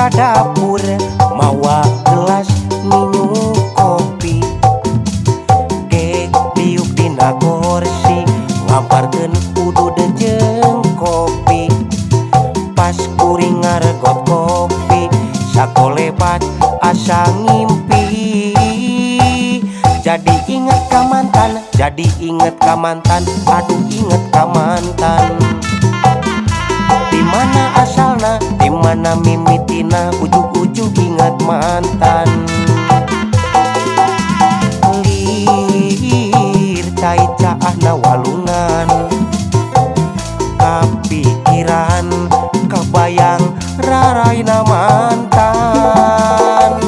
ka dapur mawa gelas minum kopi. Kek diuk dina kursi ngamparkeun kudu dejeng kopi. Pas kuring ngaregot kopi sakolebat asa ngimpi. Jadi inget ka mantan, jadi inget ka mantan, aduh inget ka mantan. Dimana asalna, dimana mimitina, ujug-ujug inget mantan. Lir cai caahna walungan, kapikiran kabayang raraina mantan.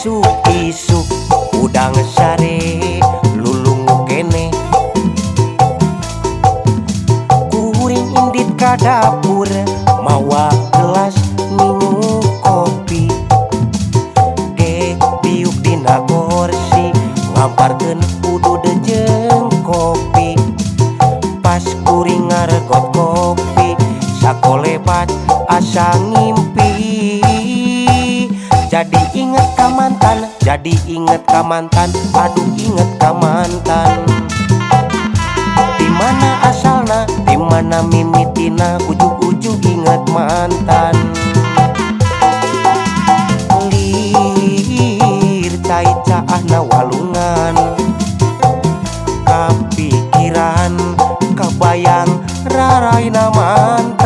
Isuk-isuk udang sare lulungu kene, kuring indit ka dapur mawa gelas minum kopi. Kek diuk dina kursi ngamparkeun kudu dejeng kopi. Pas kuring ngaregot kopi sakolebat asa ngimpi. Jadi inget ka mantan, jadi inget ka mantan, aduh inget ka mantan. Dimana asalna, dimana mimitina, ujug-ujug inget mantan. Lir cai caahna walungan, kapikiran kabayang raraina mantan.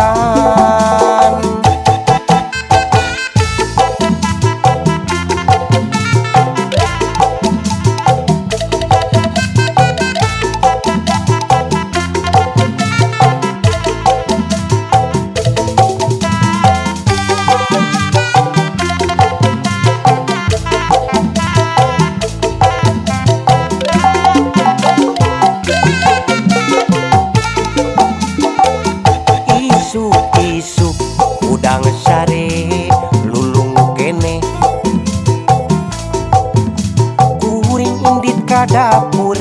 Isuk-isuk udang sare lulungu kene, kuring indit ka dapur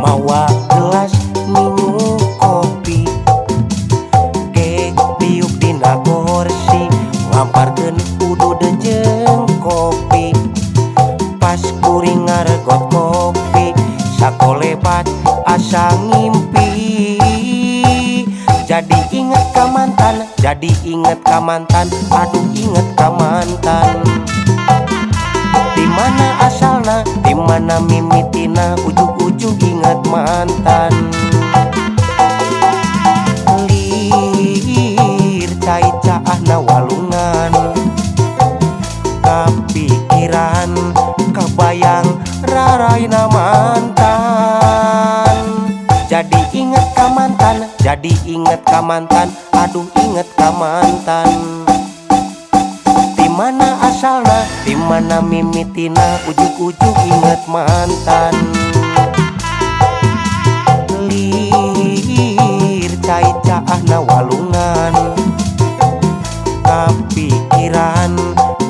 mawa gelas minum kopi. Kek diuk dina kursi ngamparkeun kudu dejeng kopi. Pas kuring ngaregot kopi sakolebat asa ngimpi. Jadi inget ka mantan, jadi inget ka mantan, aduh inget ka mantan. Dimana asalna, dimana mimitina, ujug-ujug inget mantan. Lir cai caahna walungan, kapikiran kabayang raraina mantan. Jadi inget ka mantan, jadi inget ka mantan, aduh inget ka mantan. Dimana asalna, dimana mimitina, ujug-ujug inget mantan. Lir cai caahna walungan, kapikiran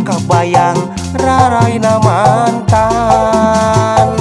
kabayang raraina mantan.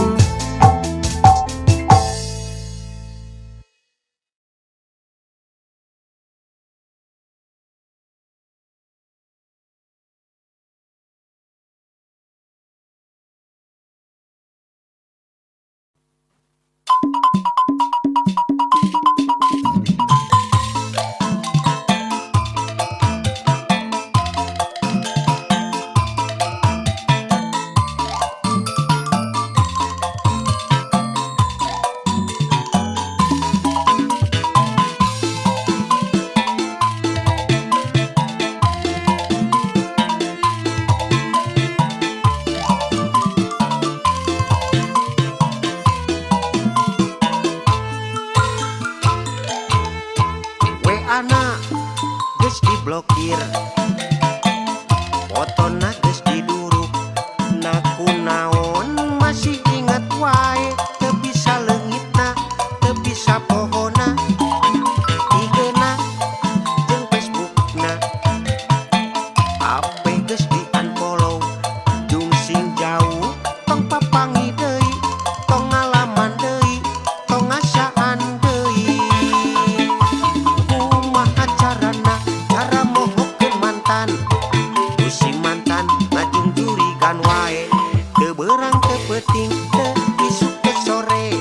jurigan wae teu beurang teu peuting teu isuk teu sore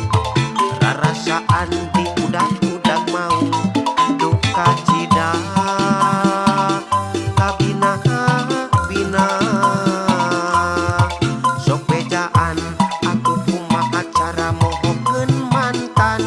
rarasaan di udag-udag mau duka cida kabina bina sok bejaan atuh kumaha cara mohokeun mantan.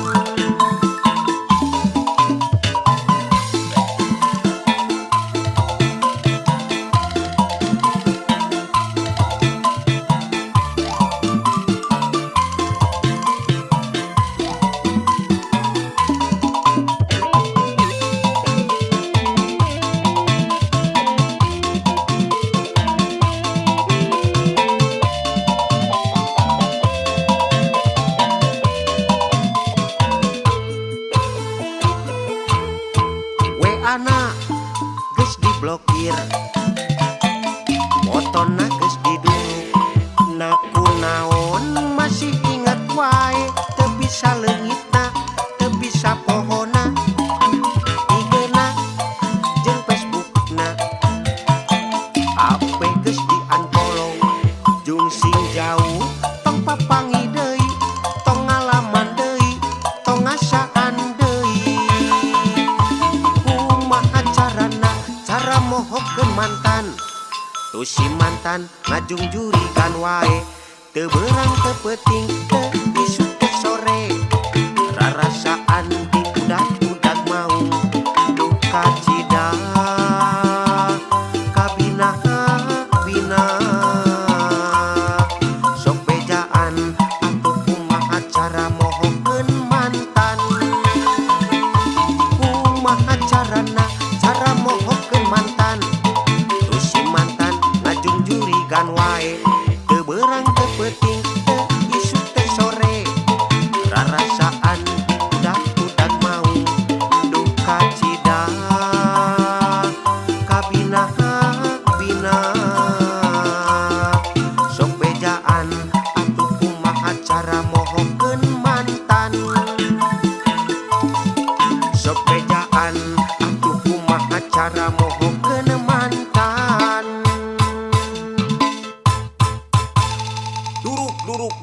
Anak geus diblokir fotona geus didulu na kunaon masih ingat wae teu bisa leungitna teu bisa pohona IG-na jeung Facebook-na ape geus di-unfollow jung sing jauh tong papangi deui tong ngalaman deui tong ngasaan deui cara mohokeun mantan tuh si mantan ngajung jurigan wae teu beurang teu peuting teu isuk teu sore rarasaan di udag-udag mau duka cida kabina bina sok bejaan atuh kumaha cara mohokeun mantan kumaha carana cara mohokeun mantan terus si mantan ngajung jurigan wae teu beurang teu peuting teu isuk teu sore rarasaan udag-udag mau duka cida kabina bina sok bejaan atuh kumaha cara mohokeun mantan sok bejaan atuh kumaha cara mohokeun mantan.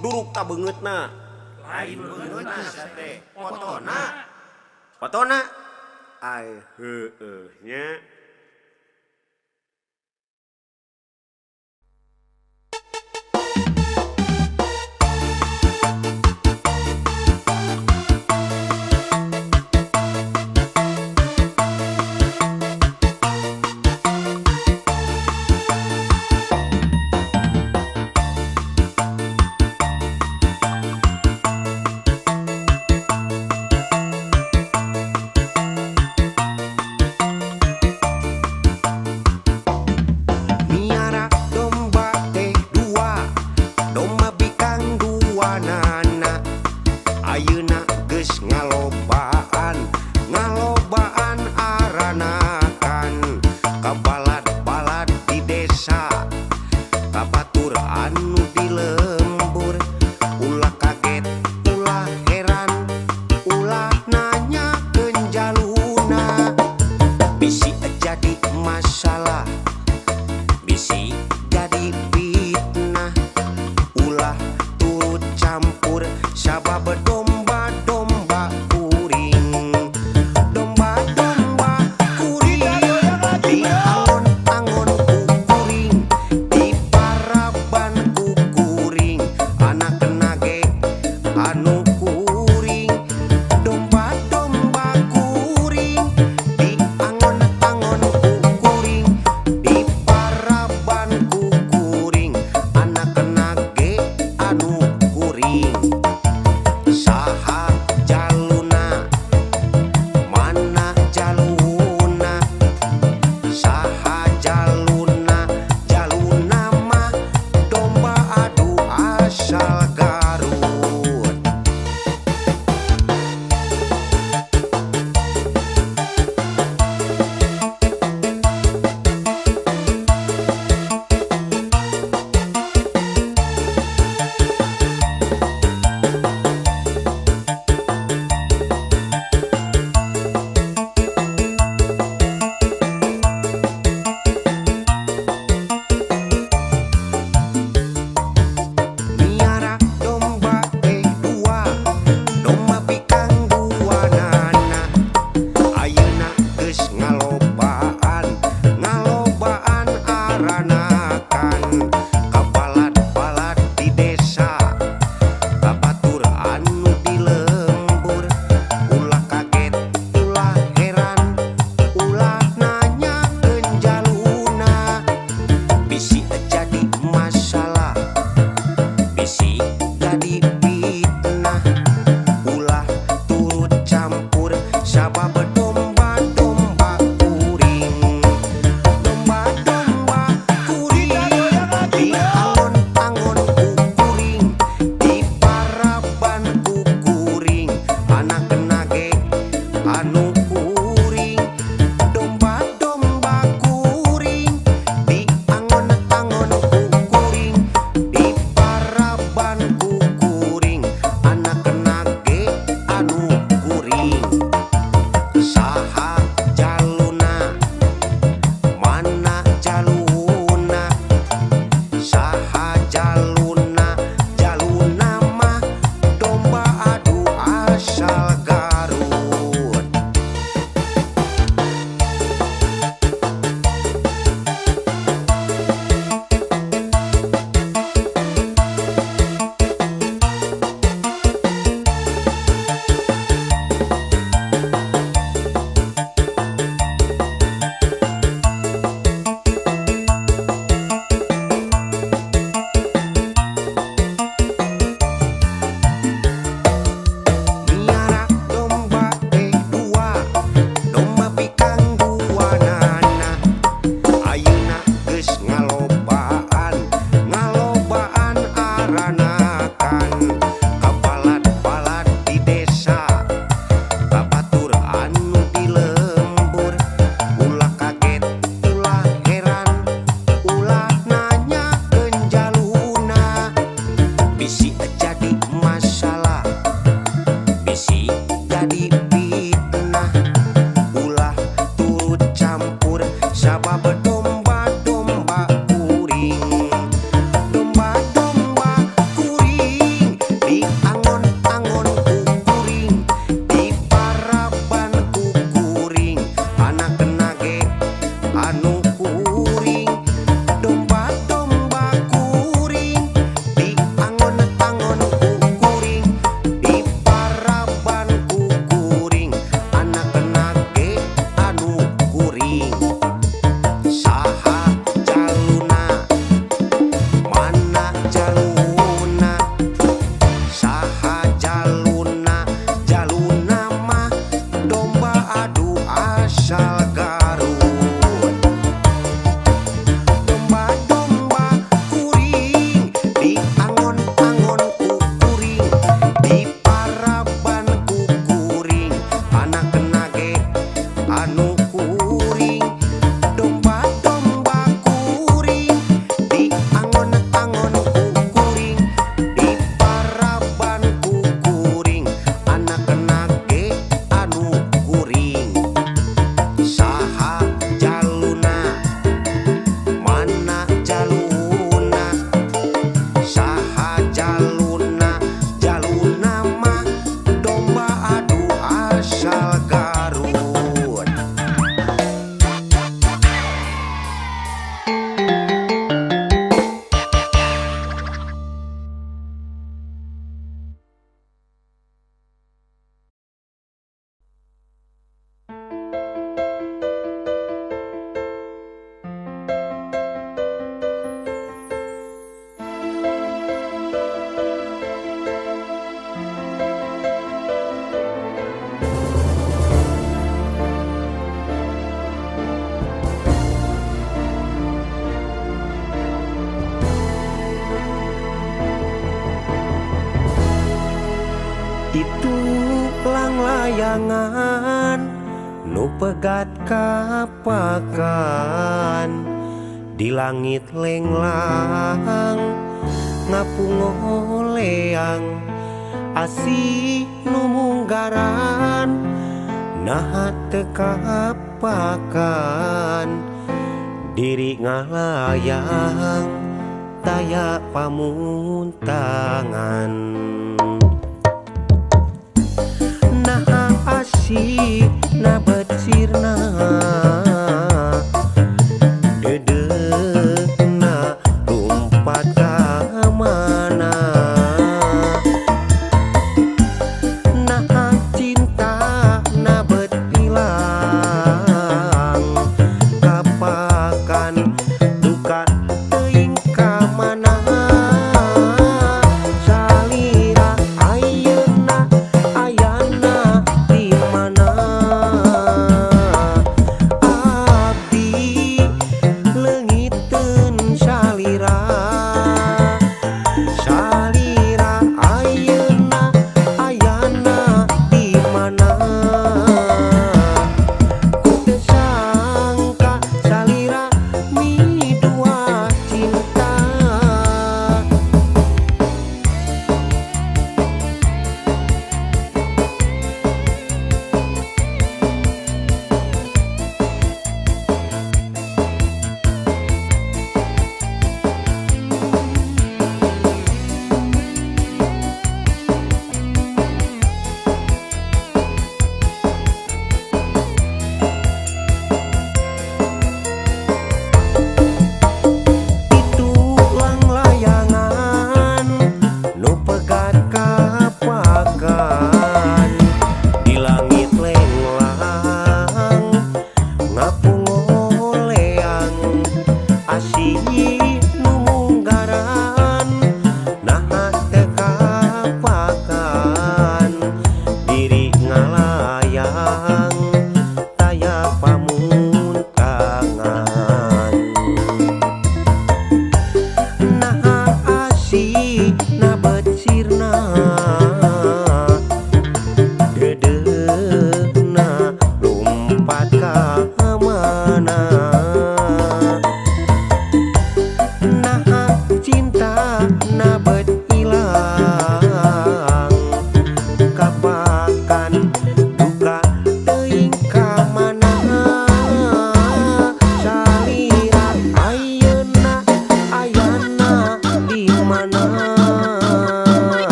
Duruk tak beungeutna lain beungeutna teh fotona ai heueuh nya. jaluna jaluna mah domba adu asal Garut. Itu lang layangan nu pegat kapakan di langit lenglang ngapungoleang asih nu munggaran nah teu kapakan diri ngalayang taya pamuntangan. Asih na becirna dedena lumpat ka mana nah cinta na betilang kapakan duka teuing ka mana salira ayeuna ayana abdi leungiteun salira salira ayeuna ayana di mana ku teu sangka salira midua cinta.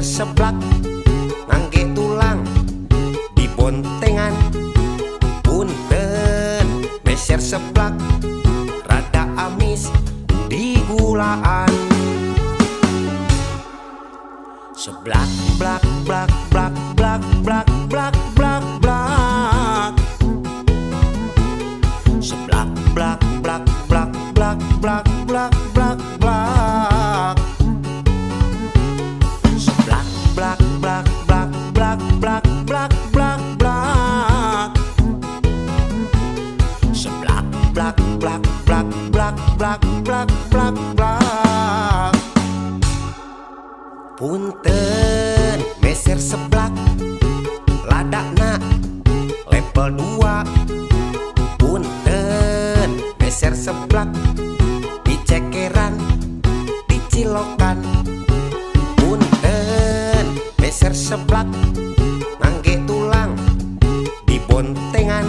meser seblak ngangge tulang di bontengan. Punten meser seblak rada amis di gulaan. Seblak blak blak blak blak blak blak blak blak. Seblak blak blak blak blak blak blak blak blak. Seblak blak blak blak blak blak blak blak blak. Seblak blak blak blak blak blak blak blak blak. Punten meser seblak ladakna level 2. Punten meser seblak di cekeran di cilokan. Punten meser seblak ngangge tulang di bontengan.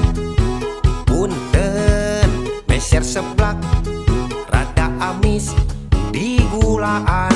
Punten meser seblak rada amis di gulaan.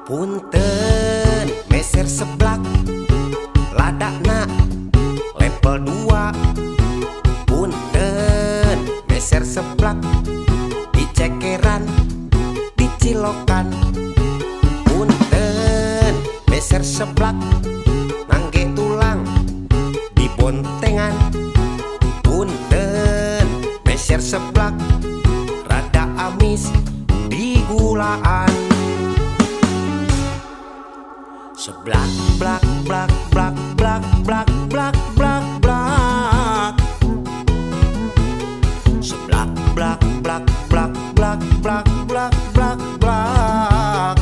Punten meser seblak ladakna level 2. Punten meser seblak di cekeran di cilokan. Punten meser seblak ngangge tulang di bontengan. Punten meser seblak rada amis di gulaan. Seblak blak blak blak blak blak blak blak blak. Seblak blak blak blak blak blak blak blak blak.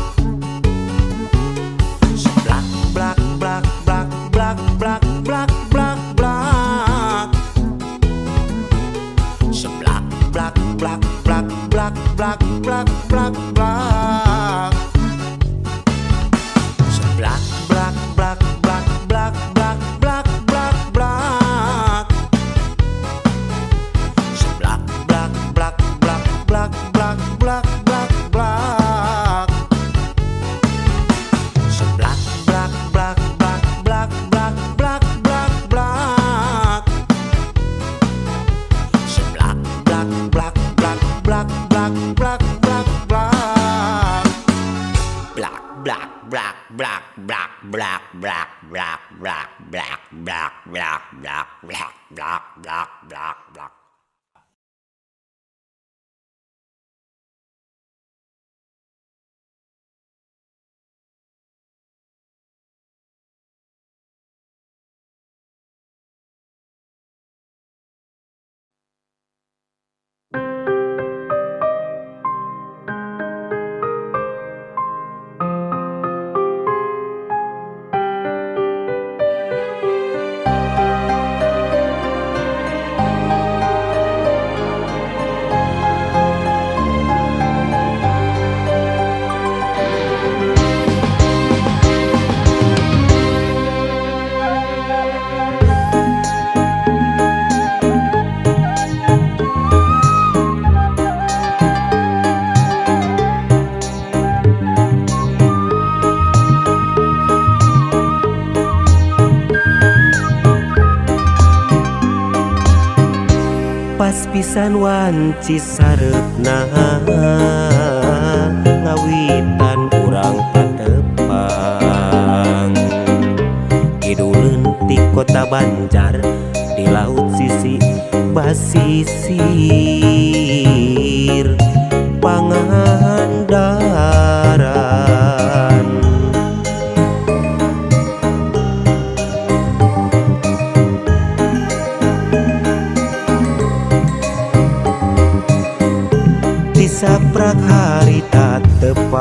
Seblak blak blak blak blak blak blak blak blak. Seblak blak blak blak blak blak blak blak blak. Blak blak blak blak blak blak blak blak blak. Seblak blak blak blak blak blak blak blak blak. Seblak blak blak blak blak blak blak blak blak. Seblak blak blak blak blak blak blak blak blak. Blak blak blak blak blak blak blak blak blak blak blak blak blak blak blak blak blak blak. Pas pisan wanci sareupna ngawitan urang patepang. Kiduleun ti kota Banjar di laut sisi basisir Pangandaran. Saprak harita tepat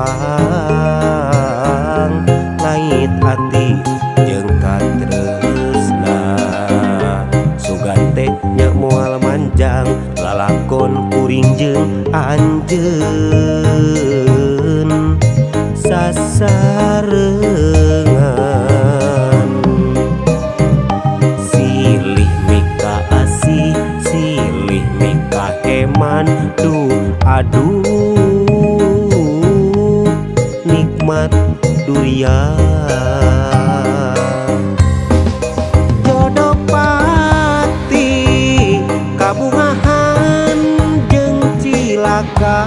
anjeun sasarengan. Silih mika asih, silih mika heman, aduh nikmat durian. Jodoh pati kabungahan jeung cilaka,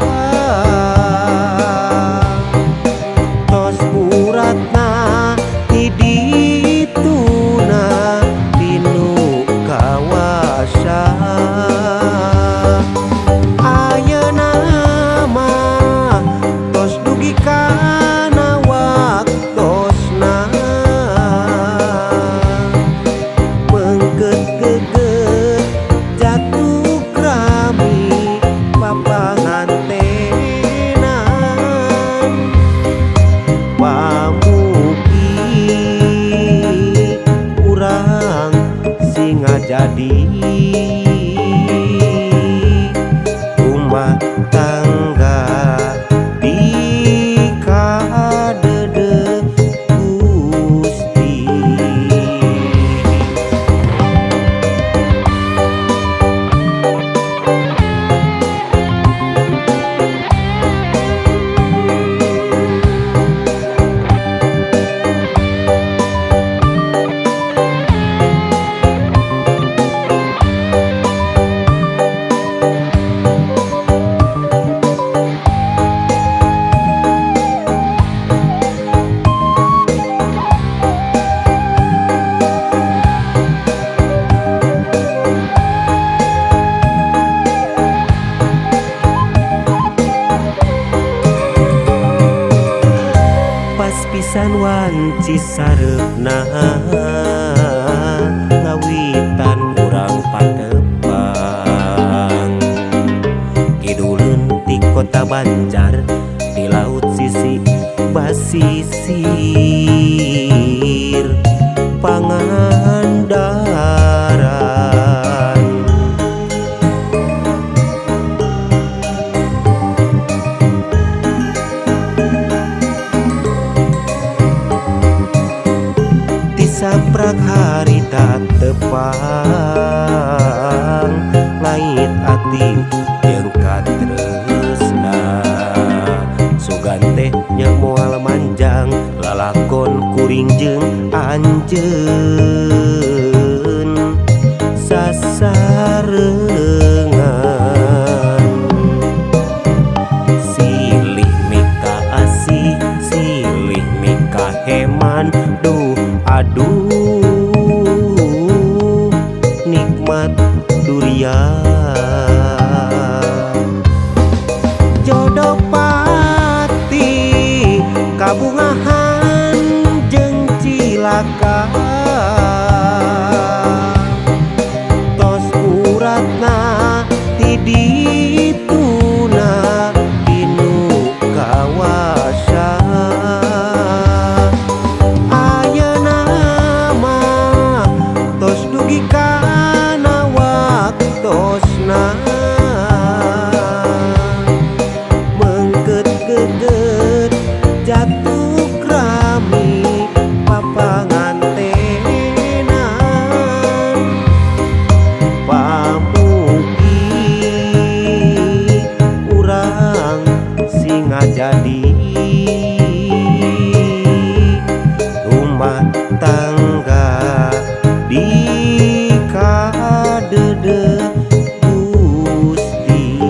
tos uratna hidituna tinu kawasa. Ayeuna mah tos dugi kana waktosna, beungkeut geget jatuh krami papangantenan. Pamugi urang sing ngajadi rumah tangga di kadeudeuk Gusti. Pas pisan wanci sareupna ngawitan urang patepang, kiduleun ti kota Banjar di laut sisi basisir Pangandaran. Saprak harita tepang, langit ati jeung katresna, sugan teh nya moal manjang lalakon kuring jeung anjeun sasarengan. Silih mika asih, silih mika heman, aduh nikmat durian. Jodoh pati kabungahan jeung cilaka, tos uratna hidituna tinu kawasa. Kana waktosna beungkeut geget jatuh krami papangantenan. Pamugi urang sing ngajadi rumah tangga di kadeudeuk Gusti.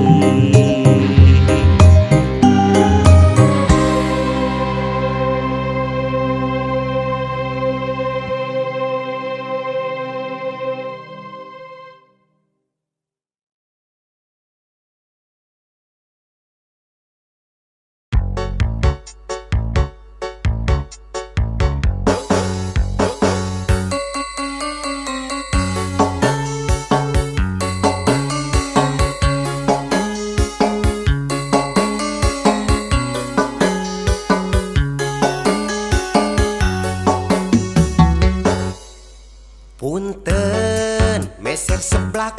Punten meser seblak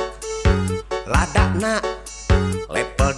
ladakna level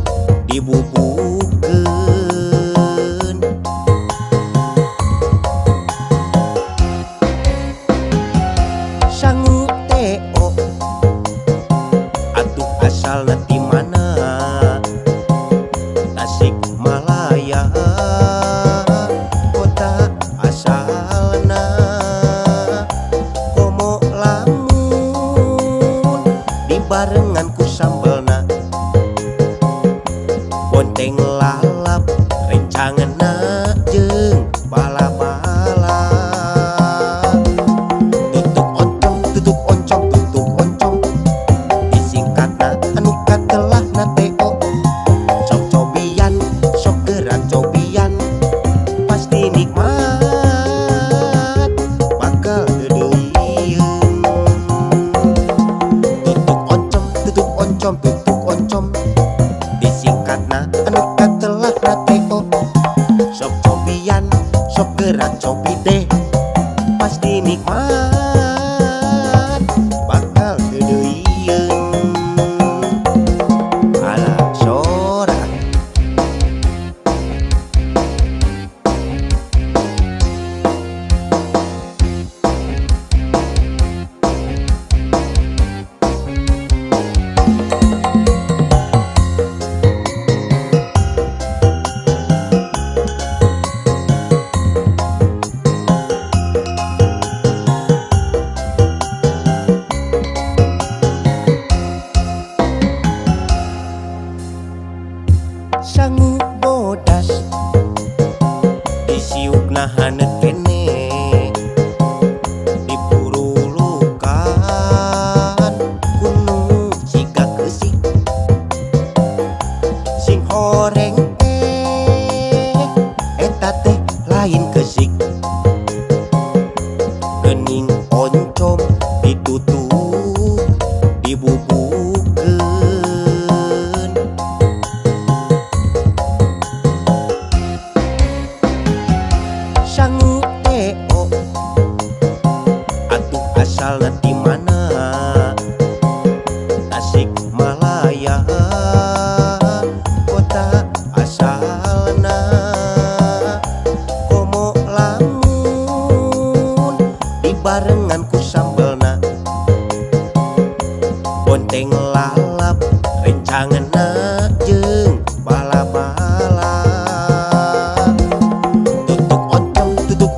sok gerak cobi deh, pasti nikmat bakal kedeuyieun. Ala sorak sangu bodas disiukna haneut kene dipurulukan gunung siga keusik sing horeng eta teh lain keusik geuning oncom ditutup dibubukeun sangu teo atuh asalna di mana Tasik Malaya kota asalna komo lamun dibarengan ku sambelna bonteng lalap rencanganna jeung bala-bala tutuk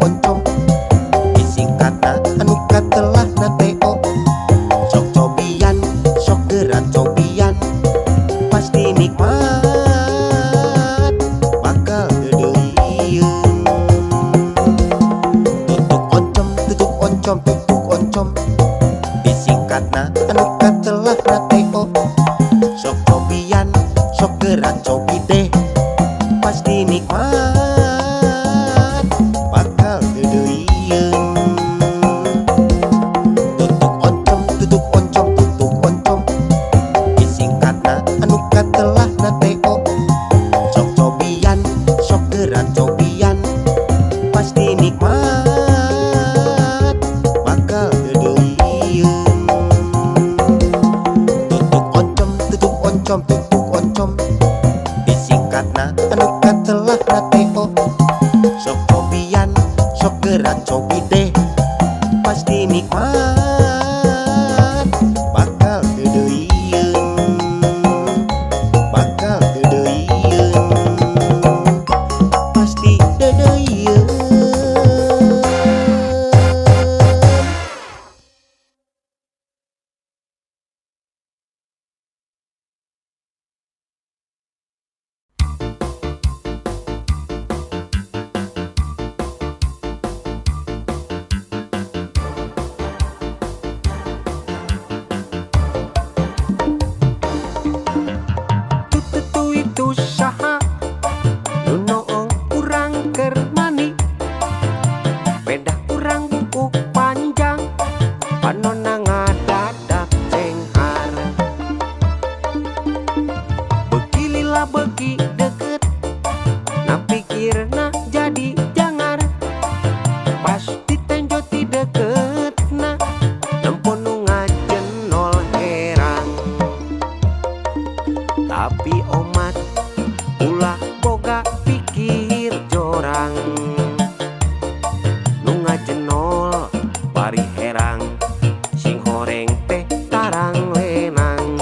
oncom disingkatna anu katelahna teo sok cobian sok gerak cobian pasti nikmat bakal kedeuyieun. Tutuk oncom disingkatna anu katelahna teo sok cobian sok gerak cobi deh pasti nikmat bakal kedeuyieun. Tutuk oncom disingkatna anu katelahna teo sok cobian sok gerak cobian pasti nikmat bakal kedeuyieun. Tutuk oncom disingkatna anu katelahna teo sok cobian sok gerak cobi deh pasti nikmat bakal kedeuyieun pasti kedeuyieun. Tutu itu saha nu noong urang keur mani bedah urang buku panjang panonna ngadadak cenghar beuki lila beuki deket na pikirna jadi jangar pas ditenjo ti deketna nempon nu ngajenol herang tapi omat ulah boga pikir jorang nu ngajenol bari herang sing horeng teh tarang lenang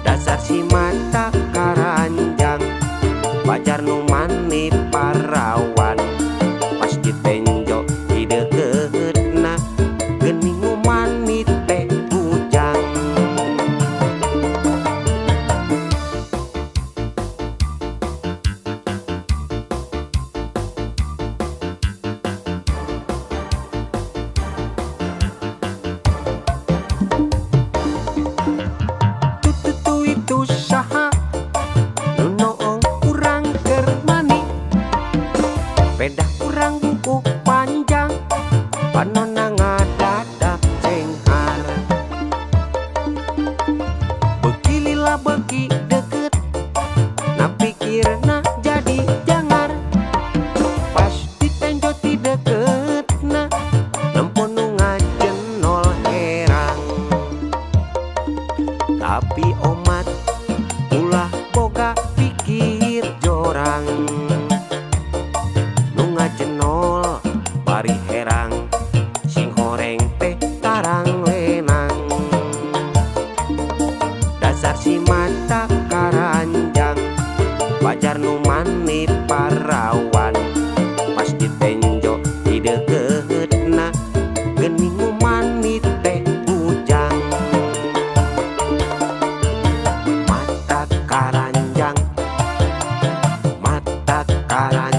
dasar si mata karanjang pajar nu manit parawan pas ditenjo di deketna geuning nu manit teh bujang. Tutu itu saha nu noong urang keur mani bedah urang buku panjang panonna ngadadak cenghar beuki lila beuki deket na pikirna jadi jangar Caranya